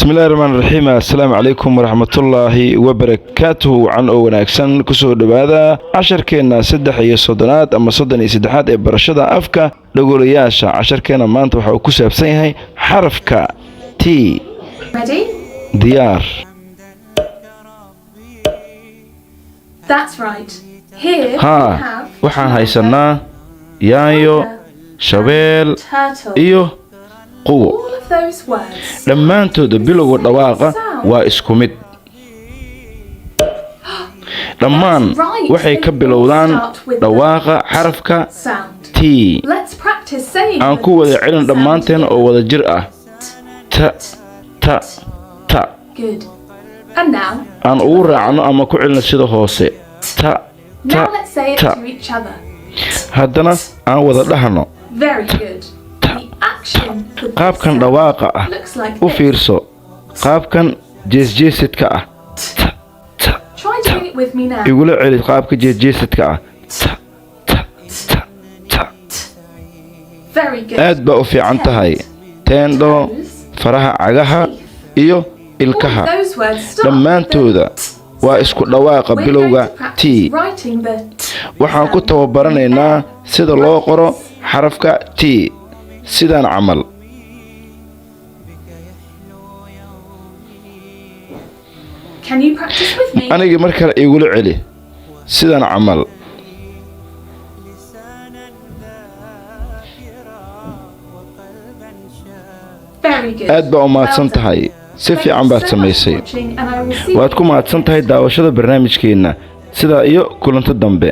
بسم الله الرحمن الرحيم. السلام عليكم ورحمة الله وبركاته. عن وناكسن كسو دبادا عشركينا سدح iyo sodonaad ama 33 ee barashada afka dhagolayaasha casharkeena maanta waxa uu ku saabsan yahay xarafka T. Ready? Diyaar. That's right. Here we have waxaan haysanaa yaayo, shabeel iyo quwo. all of those words. dhammaantooda bilowga dhawaaqa waa isku mid. dhammaan waxay ka bilowdaan dhawaaqa xarafka Sound. T. Let's practice saying aan ku wada celin dhammaanteen oo wada jir ah. Ta ta ta. Good. And now, aan ugu raacno ama ku celin sida hoose. Ta ta now let's say it ta. to each other. haddana aan wada dhahno. Very good. The action for this qaabkan sound dhawaaqa ah looks like u this. fiirso. qaabkan jeesjeesidka ah. Ta ta. Try doing it with me now. igula celi qaabka jeesjeesidka ah. Ta ta ta ta. Very good. aad ba u fiican tahay. teendho, faraha cagaha iyo All of ilkaha those words start dhammaantooda waa isku dhawaaqa We're bilowga going to practice T. writing the waxaan ku tababaranaynaa sida loo qoro xarafka T sidaan camal. Can you practice with me? aniga mar kale igula celi sidaan camal. Very good. aad baa u mahadsan Well done. tahay. si Thank fiican you baad so much for samaysay. watching, and I will see you waad ku mahadsan tahay daawashada barnaamijkeena. sidaa iyo kulanto dambe.